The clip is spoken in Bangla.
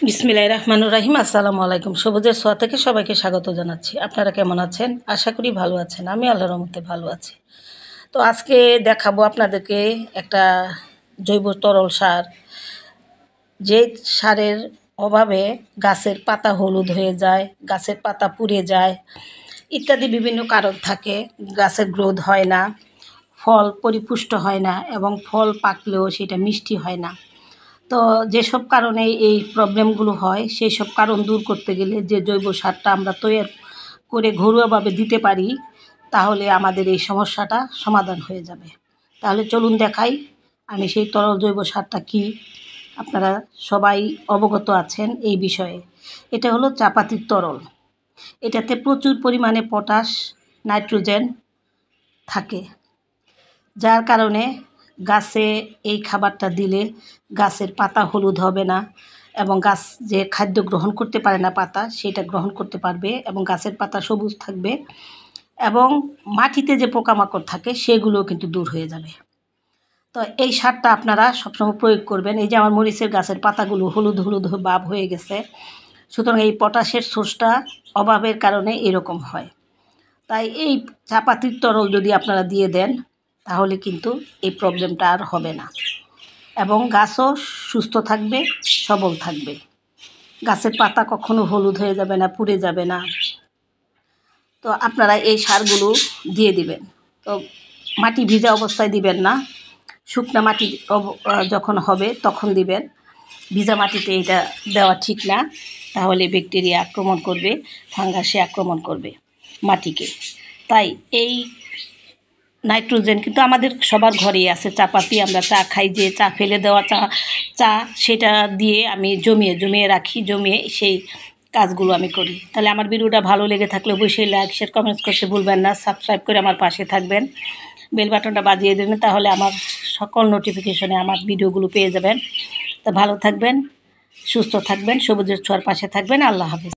বিসমিল্লাহির রহমানির রহিম। আসসালামু আলাইকুম। সবুজের ছোঁয়া থেকে সবাইকে স্বাগত জানাচ্ছি। আপনারা কেমন আছেন? আশা করি ভালো আছেন। আমি আল্লাহর রহমতে ভালো আছি। তো আজকে দেখাবো আপনাদেরকে একটা জৈব তরল সার, যে সারের অভাবে গাছের পাতা হলুদ হয়ে যায়, গাছের পাতা পুড়ে যায় ইত্যাদি বিভিন্ন কারণ থাকে। গাছের গ্রোথ হয় না, ফল পরিপুষ্ট হয় না এবং ফল পাকলেও সেটা মিষ্টি হয় না। তো যেসব কারণে এই প্রবলেমগুলো হয় সেই সব কারণ দূর করতে গেলে যে জৈব সারটা আমরা তৈরি করে ঘরোয়াভাবে দিতে পারি, তাহলে আমাদের এই সমস্যাটা সমাধান হয়ে যাবে। তাহলে চলুন দেখাই আমি সেই তরল জৈব সারটা কী। আপনারা সবাই অবগত আছেন এই বিষয়ে। এটা হলো চাপাতির তরল। এটাতে প্রচুর পরিমাণে পটাশ, নাইট্রোজেন থাকে, যার কারণে গাছে এই খাবারটা দিলে গাছের পাতা হলুদ হবে না এবং গাছ যে খাদ্য গ্রহণ করতে পারে না পাতা, সেটা গ্রহণ করতে পারবে এবং গাছের পাতা সবুজ থাকবে এবং মাটিতে যে পোকামাকড় থাকে সেগুলোও কিন্তু দূর হয়ে যাবে। তো এই সারটা আপনারা সবসময় প্রয়োগ করবেন। এই যে আমার মরিচের গাছের পাতাগুলো হলুদ হলুদ ভাব হয়ে গেছে, সুতরাং এই পটাশের সোর্সটা অভাবের কারণে এরকম হয়। তাই এই চাপাতির তরল যদি আপনারা দিয়ে দেন, তাহলে কিন্তু এই প্রবলেমটা আর হবে না এবং গাছও সুস্থ থাকবে, সবল থাকবে। গাছের পাতা কখনো হলুদ হয়ে যাবে না, পুড়ে যাবে না। তো আপনারা এই সারগুলো দিয়ে দিবেন। তো মাটি ভিজা অবস্থায় দিবেন না, শুকনা মাটি যখন হবে তখন দিবেন। ভিজা মাটিতে এটা দেওয়া ঠিক না, তাহলে ব্যাকটেরিয়া আক্রমণ করবে, ফাঙ্গাসে আক্রমণ করবে মাটিকে। তাই এই নাইট্রোজেন কিন্তু আমাদের সবার ঘরেই আছে। চাপাতি আমরা চা খাই, যে চা ফেলে দেওয়া চা সেটা দিয়ে আমি জমিয়ে রাখি, জমিয়ে সেই কাজগুলো আমি করি। তাহলে আমার ভিডিওটা ভালো লেগে থাকলে অবশ্যই লাইক, শেয়ার, কমেন্টস করতে ভুলবেন না। সাবস্ক্রাইব করে আমার পাশে থাকবেন, বেল বাটনটা বাজিয়ে দেবেন, তাহলে আমার সকল নোটিফিকেশনে আমার ভিডিওগুলো পেয়ে যাবেন। তো ভালো থাকবেন, সুস্থ থাকবেন, সবুজের ছোঁয়ার পাশে থাকবেন। আল্লাহ হাফেজ।